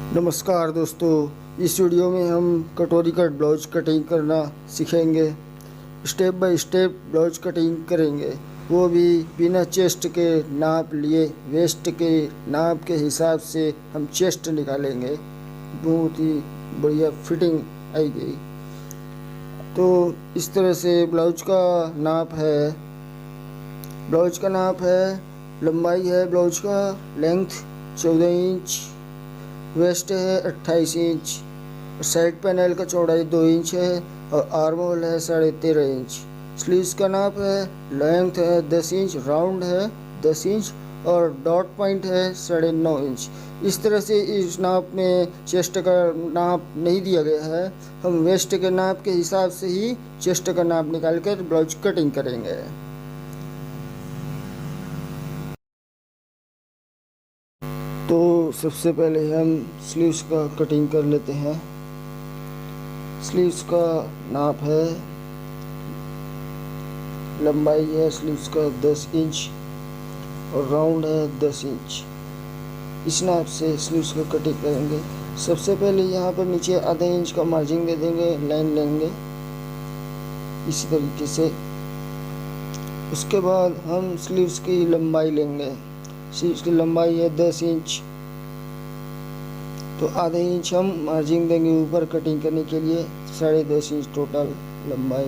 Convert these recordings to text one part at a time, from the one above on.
नमस्कार दोस्तों, इस वीडियो में हम कटोरी कट ब्लाउज कटिंग करना सीखेंगे। Step by step blouse cutting करेंगे, वो भी बिना चेस्ट के नाप लिए। वेस्ट के नाप के हिसाब से हम चेस्ट निकालेंगे, बहुत ही बढ़िया फिटिंग आएगी। तो इस तरह से ब्लाउज का नाप है, लंबाई है ब्लाउज का, लेंथ 14 इंच, वेस्ट है 28 इंच, साइड पैनल का चौड़ाई 2 इंच है और आर्म होल है 13.5 इंच। स्लीव्स का नाप है, लेंथ है 10 इंच, राउंड है 10 इंच और डॉट पॉइंट है 9.5 इंच। इस तरह से इस नाप में चेस्ट का नाप नहीं दिया गया है। हम वेस्ट के नाप के हिसाब से ही चेस्ट का नाप निकाल कर ब्लाउज कटिंग करेंगे। तो सबसे पहले हम स्लीव्स का कटिंग कर लेते हैं। स्लीव्स का नाप है, लंबाई है स्लीव्स का 10 इंच और राउंड है 10 इंच। इस नाप से स्लीव्स का कटिंग करेंगे। सबसे पहले यहाँ पर नीचे आधा इंच का मार्जिन दे देंगे, लाइन लेंगे इसी तरीके से। उसके बाद हम स्लीव्स की लंबाई लेंगे। स्लीव्स की लंबाई है 10 इंच, तो आधे इंच हम मार्जिन देंगे ऊपर कटिंग करने के लिए। 10.5 इंच टोटल लंबाई।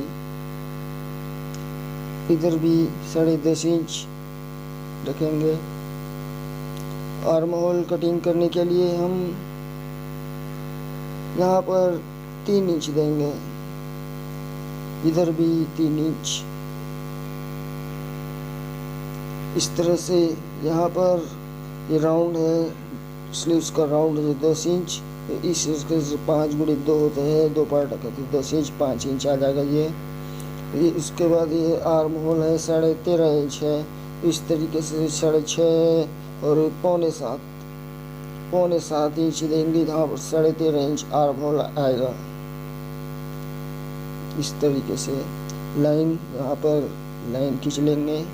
इधर भी 10.5 इंच रखेंगे। आर्म होल कटिंग करने के लिए हम यहाँ पर 3 इंच देंगे, इधर भी 3 इंच। इस तरह से यहाँ पर ये राउंड है, स्लीव्स का राउंड है 10 इंच। इस इसके 5x2 होते हैं, 2 पार्ट करते 10 इंच, 5 इंच आ जाएगा ये। उसके बाद ये आर्म होल है 13.5 इंच है। इस तरीके से 6.5 और 6.25 इंच देंगे, जहाँ पर 13.5 इंच आर्म होल आएगा। इस तरीके से लाइन यहाँ पर लाइन खींच लेंगे,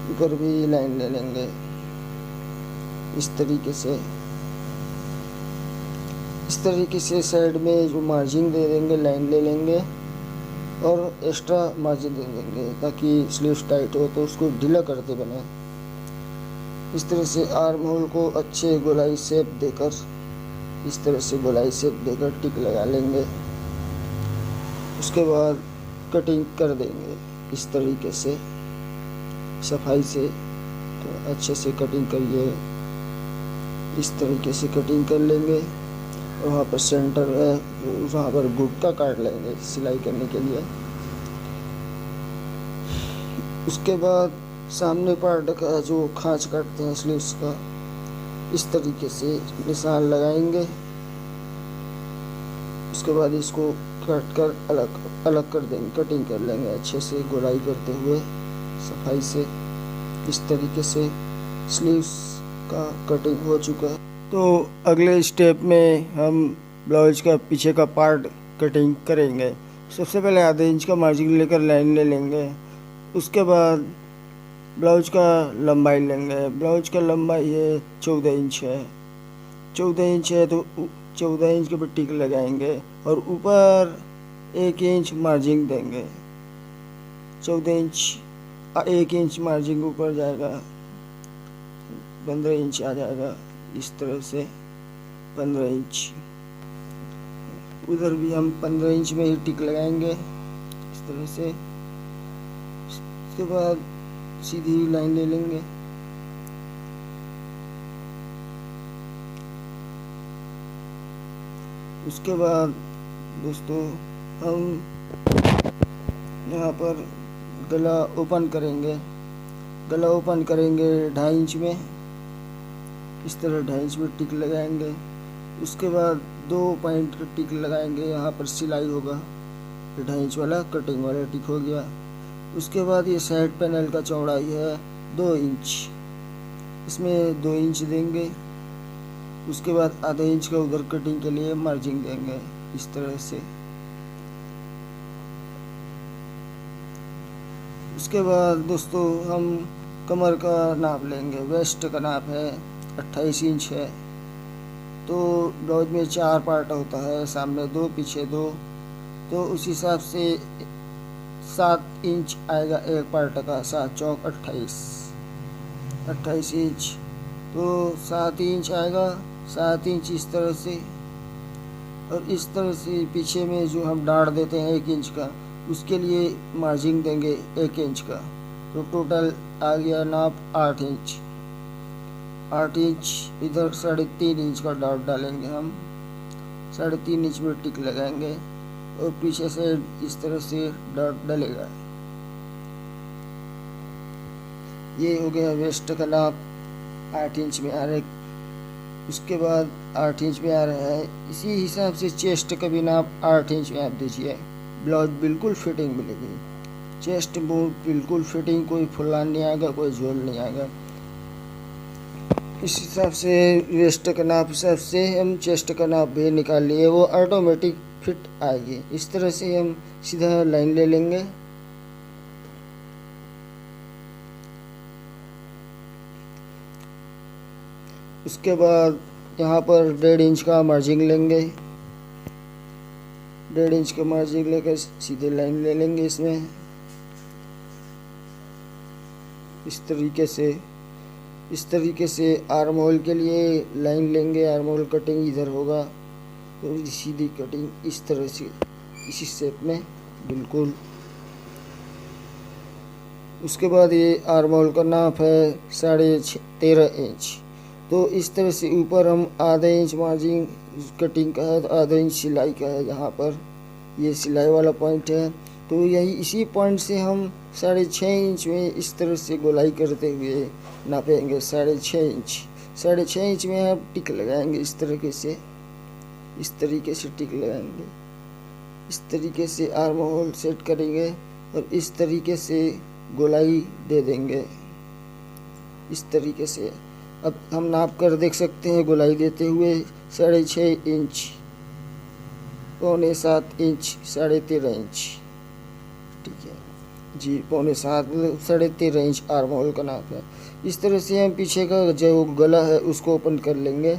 ऊपर भी लाइन ले लेंगे इस तरीके से साइड में जो मार्जिन दे देंगे, लाइन ले लेंगे और एक्स्ट्रा मार्जिन दे देंगे ताकि स्लीव्स टाइट हो तो उसको ढीला करते बने। इस तरह से आर्म होल को अच्छे गोलाई शेप देकर, इस तरह से गोलाई शेप देकर टिक लगा लेंगे। उसके बाद कटिंग कर देंगे इस तरीके से सफाई से। तो अच्छे से कटिंग करिए, इस तरीके से कटिंग कर लेंगे। वहाँ पर सेंटर है, वहाँ पर गुटका काट लेंगे सिलाई करने के लिए। उसके बाद सामने पार्ट का जो खांच काटते हैं स्लीव्स का, इस तरीके से निशान लगाएंगे। उसके बाद इसको काट कर अलग कर देंगे, कटिंग कर लेंगे अच्छे से गोलाई करते हुए सफाई से। इस तरीके से स्लीव्स का कटिंग हो चुका है। तो अगले स्टेप में हम ब्लाउज का पीछे का पार्ट कटिंग करेंगे। सबसे पहले आधे इंच का मार्जिन लेकर लाइन ले लेंगे। उसके बाद ब्लाउज का लंबाई लेंगे। ब्लाउज का लंबाई है 14 इंच है। 14 इंच है तो 14 इंच के ऊपर टिक लगाएंगे और ऊपर 1 इंच मार्जिन देंगे। 14 इंच 1 इंच मार्जिन ऊपर जाएगा, 15 इंच आ जाएगा। इस तरह से 15 इंच। उधर भी हम 15 इंच में ही टिक लगाएंगे इस तरह से। उसके बाद सीधी लाइन ले लेंगे। उसके बाद दोस्तों हम यहाँ पर गला ओपन करेंगे। 2.5 इंच में, इस तरह 2.5 इंच में टिक लगाएंगे। उसके बाद 2 पॉइंट का टिक लगाएंगे, यहाँ पर सिलाई होगा। 2.5 इंच वाला कटिंग वाला टिक हो गया। उसके बाद ये साइड पैनल का चौड़ाई है 2 इंच, इसमें 2 इंच देंगे। उसके बाद आधे इंच का उधर कटिंग के लिए मार्जिन देंगे इस तरह से। उसके बाद दोस्तों हम कमर का नाप लेंगे। वेस्ट का नाप है 28 इंच है। तो ब्लाउज में 4 पार्ट होता है, सामने 2 पीछे 2, तो उस हिसाब से 7 इंच आएगा एक पार्ट का। 7 चौक 28 इंच, तो 7 इंच आएगा। 7 इंच इस तरह से, और इस तरह से पीछे में जो हम डाढ़ देते हैं 1 इंच का, उसके लिए मार्जिन देंगे 1 इंच का। तो टोटल आ गया नाप 8 इंच। 8 इंच इधर 3.5 इंच का डार्ट डालेंगे हम, 3.5 इंच में टिक लगाएंगे, और पीछे से इस तरह से डार्ट डलेगा। ये हो गया वेस्ट का नाप 8 इंच में आ रहा है। उसके बाद 8 इंच में आ रहा है। इसी हिसाब से चेस्ट का भी नाप 8 इंच में आप दीजिए, ब्लाउज बिल्कुल फिटिंग मिलेगी। चेस्ट बिल्कुल फिटिंग, कोई फुलान नहीं आएगा, कोई झोल नहीं आएगा। इस हिसाब से वेस्ट का नाप हिसाब से हम चेस्ट का नाप भी निकाल लिए, वो ऑटोमेटिक फिट आएगी। इस तरह से हम सीधा लाइन ले लेंगे। उसके बाद यहाँ पर 1.5 इंच का मार्जिन लेंगे। 1.5 इंच का मार्जिन लेकर सीधे लाइन ले लेंगे इसमें, इस तरीके से आर्म होल के लिए लाइन लेंगे। आर्म होल कटिंग इधर होगा, तो सीधी कटिंग इस तरह से, इसी शेप में बिल्कुल। उसके बाद ये आर्म होल का नाप है 13.5 इंच, तो इस तरह से ऊपर हम आधा इंच मार्जिन कटिंग का है, तो आधा इंच सिलाई का है। यहाँ पर ये सिलाई वाला पॉइंट है, तो यही इसी पॉइंट से हम 6.5 इंच में इस तरह से गोलाई करते हुए नापेंगे। 6.5 इंच, 6.5 इंच में आप टिक लगाएंगे इस तरीके से, इस तरीके से टिक लगाएंगे। इस तरीके से आर्म होल सेट करेंगे, और इस तरीके से गोलाई दे देंगे, इस तरीके से। अब हम नाप कर देख सकते हैं गोलाई देते हुए 6.5 इंच, 6.25 इंच, 13.5 इंच, ठीक है जी। 6.25 13.5 इंच आर्म होल का नाप है। इस तरह से हम पीछे का जो गला है उसको ओपन कर लेंगे।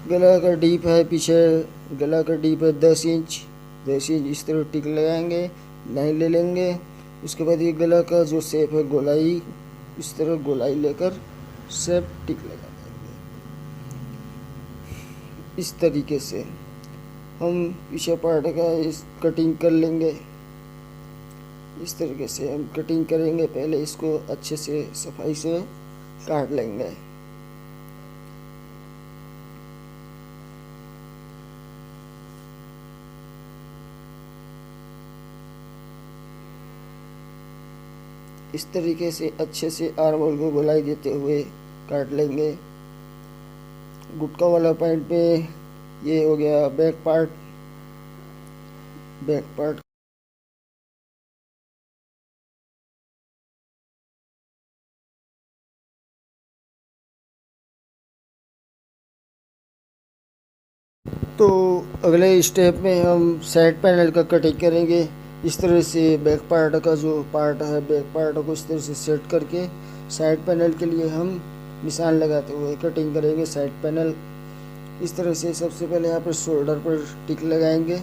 गला का डीप है, पीछे गला का डीप है 10 इंच। 10 इंच इस तरह टिक लगाएंगे, लाइन ले लेंगे। उसके बाद ये गला का जो शेप है गोलाई, इस तरह गोलाई लेकर शेप टिक लगा देंगे। इस तरीके से हम पीछे पार्ट का इस कटिंग कर लेंगे। इस तरीके से हम कटिंग करेंगे। पहले इसको अच्छे से सफाई से काट लेंगे। इस तरीके से अच्छे से आर्म होल को गोलाई देते हुए काट लेंगे। गुटका वाला पॉइंट पे ये हो गया बैक पार्ट। तो अगले स्टेप में हम साइड पैनल का कटिंग करेंगे। इस तरह से बैक पार्ट का जो पार्ट है, बैक पार्ट को इस तरह से सेट करके साइड पैनल के लिए हम निशान लगाते हुए कटिंग करेंगे साइड पैनल। इस तरह से सबसे पहले यहाँ पर शोल्डर पर टिक लगाएंगे,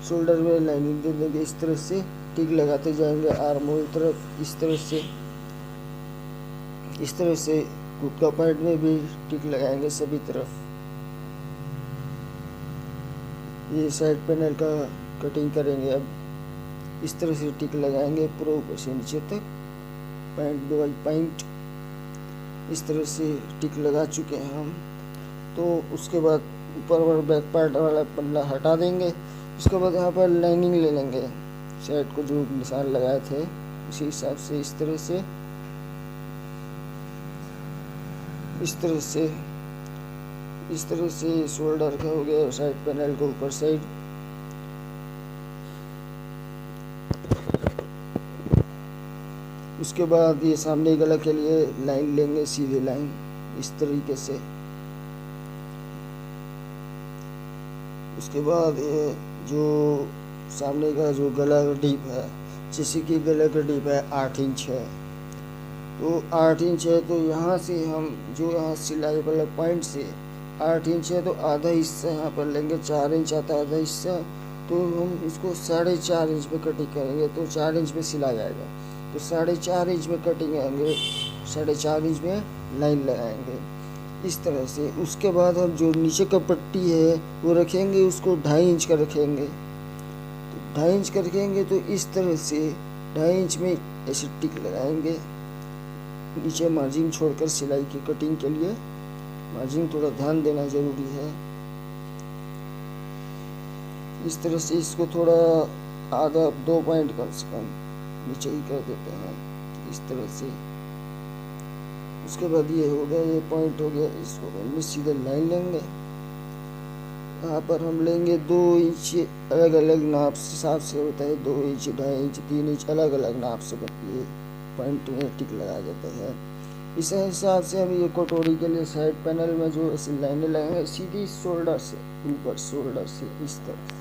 शोल्डर में लाइनिंग दे देंगे। इस तरह से टिक लगाते जाएंगे आर्म होल तरफ। इस तरह से गुटका पॉइंट में भी टिक लगाएंगे सभी तरफ। ये साइड पैनल का कटिंग करेंगे। अब इस तरह से टिक लगाएंगे पूरा ऊपर से नीचे तक, पॉइंट बाई पॉइंट। इस तरह से टिक लगा चुके हैं हम। तो उसके बाद ऊपर वाला बैक पार्ट वाला पल्ला हटा देंगे। उसके बाद यहाँ पर लाइनिंग ले लेंगे, साइड को जो निशान लगाए थे उसी हिसाब से इस तरह से शोल्डर का हो गया साइड पैनल को ऊपर साइड। उसके बाद ये सामने गला के लिए लाइन लेंगे, सीधी लाइन इस तरीके से। उसके बाद ये जो सामने का जो गला का डीप है, जैसे कि गले का डीप है 8 इंच है, तो 8 इंच है, तो यहाँ से हम जो यहाँ सिलाई वाला पॉइंट से 8 इंच है तो आधा हिस्सा यहाँ पर लेंगे, 4 इंच आता है आधा हिस्सा, तो हम इसको 4.5 इंच में कटिंग करेंगे तो 4 इंच में सिलाई आएगा। तो 4.5 इंच में कटिंग आएंगे, 4.5 इंच में लाइन लगाएंगे इस तरह से। उसके बाद हम जो नीचे का पट्टी है वो रखेंगे, उसको 2.5 इंच का रखेंगे। तो 2.5 इंच का रखेंगे तो इस तरह से 2.5 इंच में ऐसे टिक लगाएंगे, नीचे मार्जिन छोड़कर सिलाई की कटिंग के लिए मार्जिन थोड़ा ध्यान देना जरूरी है। इस तरह से इसको थोड़ा आधा 2 पॉइंट कम से कम नीचे ही कर देते हैं इस तरह से। उसके बाद ये हो गया, ये पॉइंट हो गया, इसको हम सीधे लाइन लेंगे। यहाँ पर हम लेंगे 2 इंच अलग अलग नाप हिसाब से होता है, 2 इंच 2.5 इंच 3 इंच अलग अलग नाप से ये पॉइंट में टिक लगाया जाता है। इस हिसाब से हम ये कटोरी के लिए साइड पैनल में जो ऐसी लाइनें लगाएंगे सीधी शोल्डर से ऊपर, शोल्डर से इस तरह।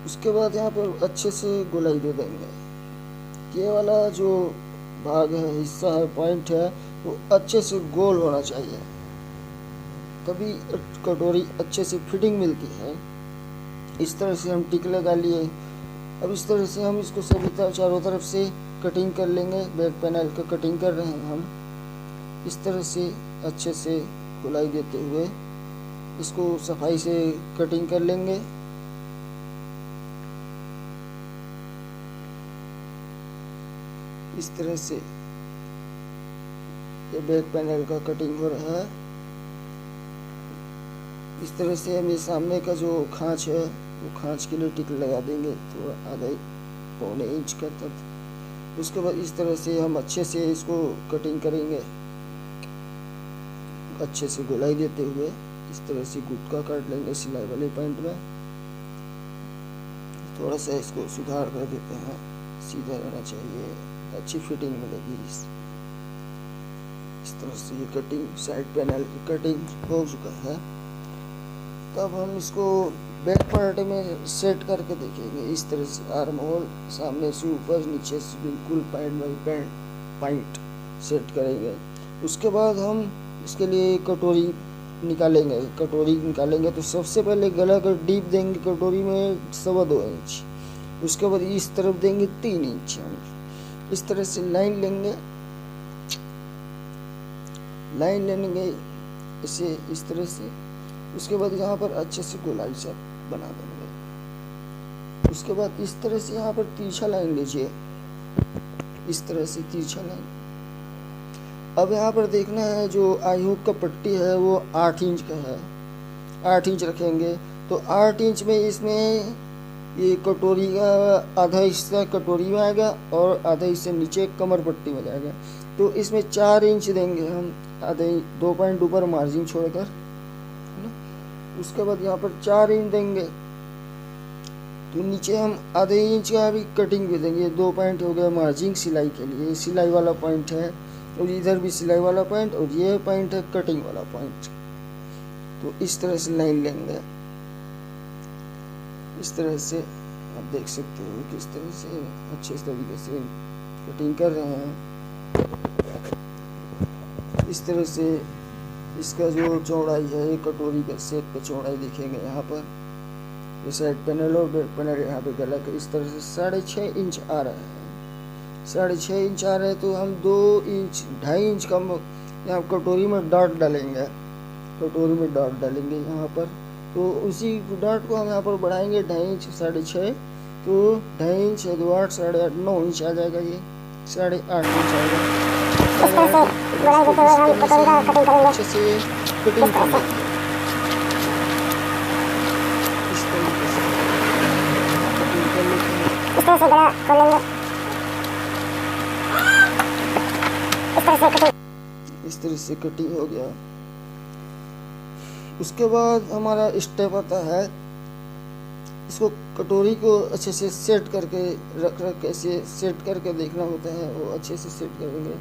उसके बाद यहाँ पर अच्छे से गोलाई दे देंगे। ये वाला जो भाग है, हिस्सा है, पॉइंट है, वो अच्छे से गोल होना चाहिए, तभी कटोरी अच्छे से फिटिंग मिलती है। इस तरह से हम टिक लगा लिए। अब इस तरह से हम इसको सभी चारों तरफ से कटिंग कर लेंगे। बैक पैनल का कटिंग कर रहे हैं हम, इस तरह से अच्छे से गोलाई देते हुए इसको सफाई से कटिंग कर लेंगे। इस तरह से ये बैक पैनल का कटिंग हो रहा है। इस तरह से हम ये सामने का जो खांच है वो खांच के लिए टिक लगा देंगे, तो आधा 1.25 इंच का तक। उसके बाद इस तरह से हम अच्छे से इसको कटिंग करेंगे, अच्छे से गोलाई देते हुए इस तरह से गुटका काट लेंगे सिलाई वाले पॉइंट में। थोड़ा सा इसको सुधार कर देते हैं, सीधा रहना चाहिए, अच्छी फिटिंग मिलेगी। इस तरह से ये कटिंग, साइड पैनल की कटिंग हो चुका है। तब हम इसको बैक पार्ट में सेट करके देखेंगे। इस तरह से आर्म होल सामने से ऊपर, नीचे से बिल्कुल पॉइंट बाई पॉइंट सेट करेंगे। उसके बाद हम इसके लिए कटोरी निकालेंगे तो सबसे पहले गला का डीप देंगे कटोरी में 2.25 इंच। उसके बाद इस तरफ देंगे 3 इंच। हम इस तरह से लाइन लेंगे, लाइन लेंगे इसे इस तरह से। उसके बाद यहाँ पर अच्छे से गोलाई सा बना देंगे। उसके बाद इस तरह से यहाँ पर तिरछा लाइन लीजिए, इस तरह से तिरछा लाइन। अब यहाँ पर देखना है जो आई हुक का पट्टी है वो 8 इंच का है, 8 इंच रखेंगे। तो 8 इंच में इसमें ये कटोरी का आधा हिस्सा कटोरी में आएगा और आधा हिस्सा नीचे कमर पट्टी में जाएगा। तो इसमें 4 इंच देंगे हम, आधे 2 पॉइंट ऊपर मार्जिन छोड़कर। उसके बाद यहाँ पर 4 इंच देंगे, तो नीचे हम आधे इंच का भी कटिंग भी देंगे। 2 पॉइंट हो गया मार्जिन सिलाई के लिए, सिलाई वाला पॉइंट है, और इधर भी सिलाई वाला पॉइंट, और ये पॉइंट है कटिंग वाला पॉइंट। तो इस तरह से लाइन लेंगे, इस तरह से आप देख सकते हो किस तरह से अच्छे तरीके से कटिंग कर रहे हैं। इस तरह से इसका जो चौड़ाई है, ये कटोरी का सेट पे चौड़ाई दिखेंगे यहाँ पर। ये साइड पैनल और बैक पैनल यहाँ पे गला का इस तरह से 6.5 इंच आ रहा है, 6.5 इंच आ रहा है। तो हम 2 इंच 2.5 इंच का यहाँ कटोरी में डॉट डालेंगे, कटोरी में डॉट डालेंगे यहाँ पर। तो उसी डॉट को हम यहाँ पर बढ़ाएंगे 2.5 इंच 6.5, तो 2.5 इंच है 2 8 8.5 9 इंच आ जाएगा, ये 8.5 इंच आएगा। अच्छे से कटिंग करेंगे इस तरीके से कटिंग कर लेते हैं। इस तरह से गला खोल लेंगे, इस तरह से कटिंग हो गया। उसके बाद हमारा स्टेप आता है, इसको कटोरी को अच्छे से सेट करके रख कैसे सेट करके देखना होता है, वो अच्छे से सेट करेंगे।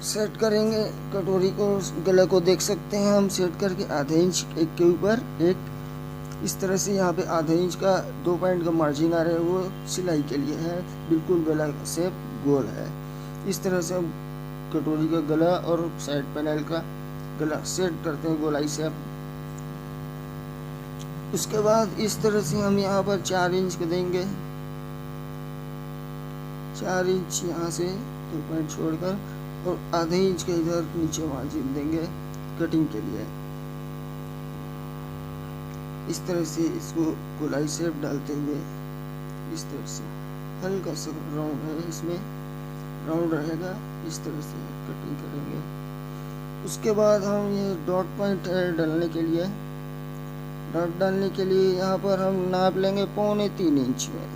सेट करेंगे कटोरी को, गले को देख सकते हैं हम सेट करके आधे इंच एक के ऊपर एक। इस तरह से यहाँ पे आधे इंच का 2 पॉइंट का मार्जिन आ रहा है, वो सिलाई के लिए है। बिल्कुल गला का शेप गोल है। इस तरह से हम कटोरी का गला और साइड पैनल का गला सेट करते हैं गोलाई से। उसके बाद इस तरह से हम यहाँ पर 4 इंच का देंगे, 4 इंच यहाँ से 2 पॉइंट छोड़कर, और आधे इंच के इधर नीचे मार्जिन देंगे कटिंग के लिए। इस तरह से इसको गोलाई शेप डालते हुए इस तरह से हल्का सा राउंड है, इसमें राउंड रहेगा, इस तरह से कटिंग करेंगे। उसके बाद हम ये डॉट पॉइंट है डालने के लिए, डॉट डालने के लिए यहाँ पर हम नाप लेंगे 3.25 इंच में,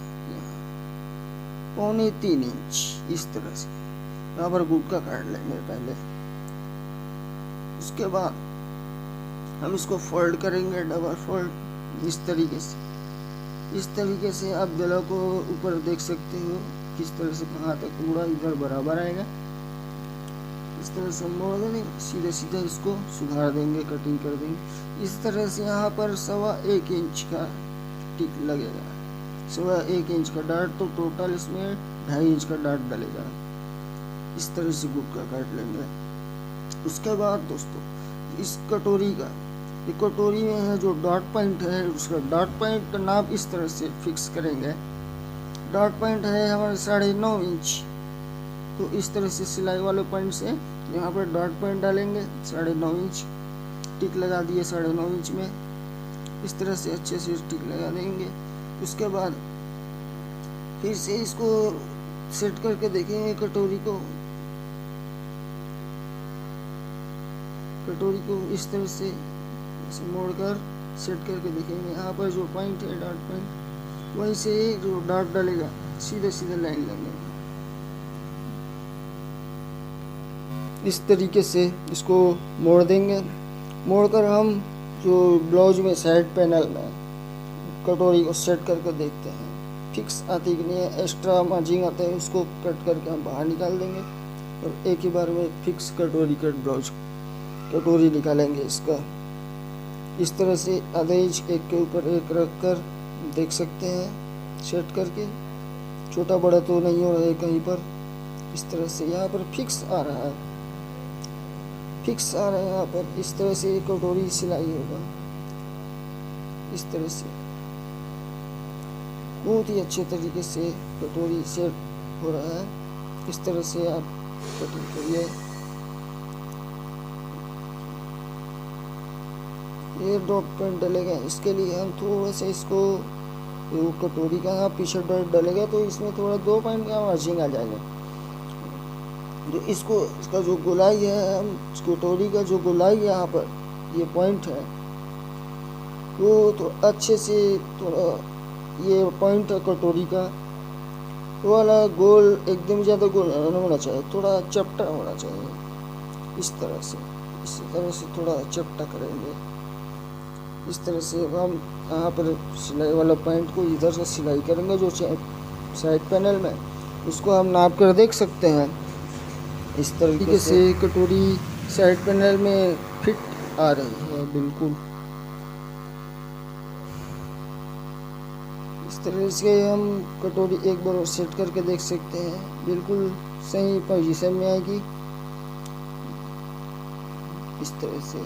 3.25 इंच इस तरह से यहाँ पर गुटका काट लेंगे पहले। उसके बाद हम इसको फोल्ड करेंगे, डबल फोल्ड इस तरीके से। इस तरीके से आप गला को ऊपर देख सकते हो किस तरह से कहाँ तक पूरा इधर बराबर आएगा। इस तरह से मोड़ देंगे, सीधे सीधे इसको सुधार देंगे, कटिंग कर देंगे। इस तरह से यहाँ पर 1.25 इंच का टिक लगेगा, 1.25 इंच का डार्ट, तो टोटल इसमें 2.5 इंच का डार्ट डलेगा। इस तरह से गुटका काट लेंगे। उसके बाद दोस्तों इस कटोरी का, ये कटोरी में है जो डॉट पॉइंट है, उसका डॉट पॉइंट का नाप इस तरह से फिक्स करेंगे। डॉट पॉइंट है हमारे 9.5 इंच, तो इस तरह से सिलाई वाले पॉइंट से यहाँ पर डॉट पॉइंट डालेंगे 9.5 इंच, टिक लगा दिए 9.5 इंच में। इस तरह से अच्छे से टिक लगा देंगे। उसके बाद फिर से इसको सेट करके देखेंगे कटोरी को इस तरह से मोड़कर सेट करके देखेंगे। यहाँ पर जो पॉइंट है डॉट पॉइंट, वहीं से जो डॉट डालेगा सीधे सीधे लाइन लेंगे। इस तरीके से इसको मोड़ देंगे। मोड़कर हम जो ब्लाउज में साइड पैनल में कटोरी को सेट करके देखते हैं फिक्स आती कि नहीं है। एक्स्ट्रा मार्जिन आते हैं, उसको कट करके हम बाहर निकाल देंगे और एक ही बार में फिक्स कटोरी निकालेंगे इसका। इस तरह से आधे इंच एक के ऊपर एक रख कर देख सकते हैं सेट करके, छोटा बड़ा तो नहीं हो रहा है कहीं पर। इस तरह से यहाँ पर फिक्स आ रहा है, यहाँ पर इस तरह से कटोरी सिलाई होगा। इस तरह से बहुत ही अच्छे तरीके से कटोरी सेट हो रहा है। इस तरह से आप कटिंग करिए। ये डॉट पॉइंट डलेगा, इसके लिए हम थोड़ा सा इसको वो कटोरी का यहाँ पीछे डॉट डलेगा तो इसमें थोड़ा 2 पॉइंट का मार्जिन आ जाएगा। जो इसका जो गोलाई है, हम कटोरी का जो गोलाई यहाँ पर ये पॉइंट है वो तो अच्छे से थोड़ा ये पॉइंट है कटोरी का वो वाला गोल एकदम ज़्यादा गोल नहीं होना चाहिए, थोड़ा चपटा होना चाहिए। इस तरह से थोड़ा चपटा करेंगे। इस तरह से हम यहाँ पर सिलाई वाला पॉइंट को इधर से सिलाई करेंगे जो साइड पैनल में, उसको हम नाप कर देख सकते हैं। इस तरीके से कटोरी साइड पैनल में फिट आ रही है बिल्कुल। इस तरह से हम कटोरी एक बार और सेट करके देख सकते हैं, बिल्कुल सही पोजीशन में आएगी। इस तरह से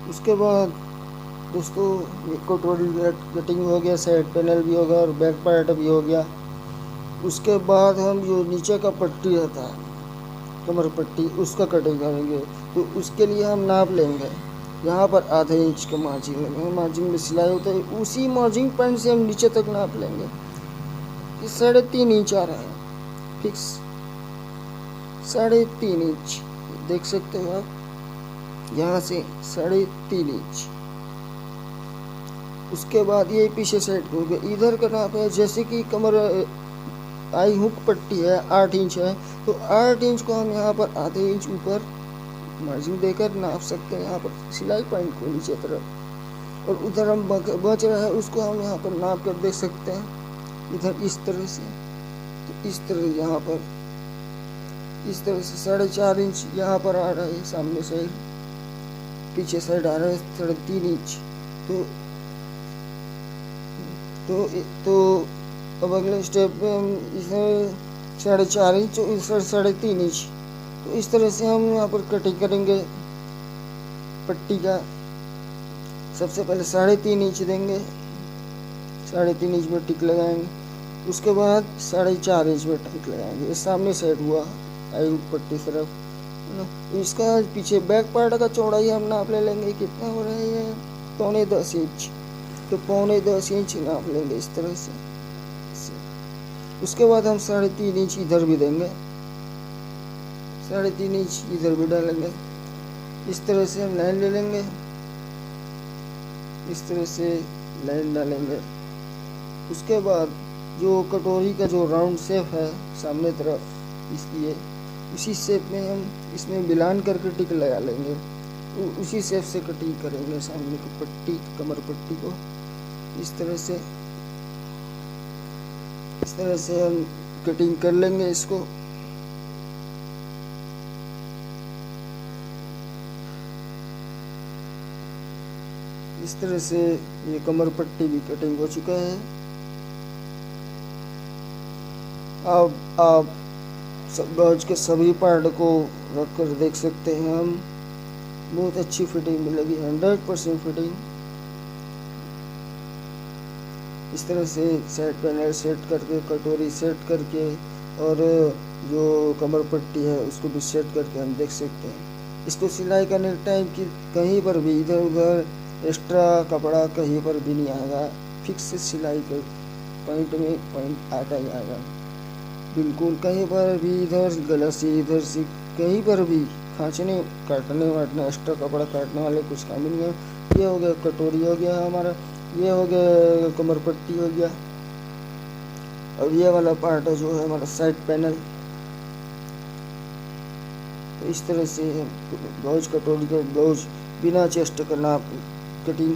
उसके बाद दोस्तों ये कटोरी कटिंग हो गया, साइड पैनल भी होगा और बैक पार्ट भी हो गया। उसके बाद हम जो नीचे का पट्टी रहता है कमर पट्टी, उसका कटिंग करेंगे। तो उसके लिए हम नाप लेंगे, यहाँ पर आधे इंच का मार्जिन लेंगे, मार्जिन में सिलाई होता है, उसी मार्जिन पॉइंट से हम नीचे तक नाप लेंगे। 3.5 इंच आ रहा है फिक्स, 3.5 इंच देख सकते हो आप, यहाँ से 3.5 इंच। उसके बाद ये पीछे साइड हो गया, इधर का नाप है जैसे कि कमर आई हुक पट्टी है 8 इंच है, तो 8 इंच को हम यहाँ पर आधे इंच ऊपर मार्जिन देकर नाप सकते हैं यहाँ पर सिलाई पॉइंट को नीचे तरफ। और उधर हम बच रहा है उसको हम यहाँ पर नाप कर देख सकते हैं इधर इस तरह से। तो इस तरह यहाँ पर इस तरह से 4.5 इंच यहाँ पर आ रहा है सामने साइड। पीछे साइड आ रहा है 3.5 इंच। तो अब अगले स्टेप पे हम इसे 4.5 इंच और इस 3.5 इंच, तो इस तरह से हम यहाँ पर कटिंग करेंगे पट्टी का। सबसे पहले 3.5 इंच देंगे, 3.5 इंच में टिक लगाएंगे, उसके बाद 4.5 इंच में टिक लगाएंगे। ये सामने साइड हुआ आई पट्टी तरफ है ना। इसका पीछे बैक पार्ट का चौड़ाई हम नाप ले लेंगे, कितना हो रहा है ये 9.25 इंच, तो 9.25 इंच नाप लेंगे इस तरह से। उसके बाद हम 3.5 इंच इधर भी देंगे, 3.5 इंच इधर भी डालेंगे। इस तरह से हम लाइन ले लेंगे, इस तरह से लाइन डालेंगे। उसके बाद जो कटोरी का जो राउंड शेप है सामने तरफ इसकी है, उसी शेप में हम इसमें मिलान करके टिक लगा लेंगे। उसी शेप से कटिंग करेंगे सामने की पट्टी, कमर पट्टी को। इस तरह से हम कटिंग कर लेंगे इसको। इस तरह से ये कमर पट्टी भी कटिंग हो चुका है। अब आप ब्लाउज के सभी पार्ट को रख कर देख सकते हैं हम, बहुत अच्छी फिटिंग मिलेगी, 100% फिटिंग। इस तरह से साइड पैनल सेट करके, कटोरी सेट करके और जो कमर पट्टी है उसको भी सेट करके हम देख सकते हैं। इसको सिलाई करने के टाइम की कहीं पर भी इधर उधर एक्स्ट्रा कपड़ा कहीं पर भी नहीं आएगा, फिक्स सिलाई कर पॉइंट में पॉइंट आता ही आएगा बिल्कुल। कहीं पर भी इधर गला से इधर से कहीं पर भी खाँचने काटने वाटने एक्स्ट्रा कपड़ा काटने वाले कुछ काम नहीं है। ये हो गया कटोरी हो गया हमारा, ये हो गया कमर पट्टी हो गया, और ये वाला पार्ट है जो है हमारा साइड पैनल। तो इस तरह से ब्लाउज कटोरी का ब्लाउज बिना चेस्ट का नाप कटिंग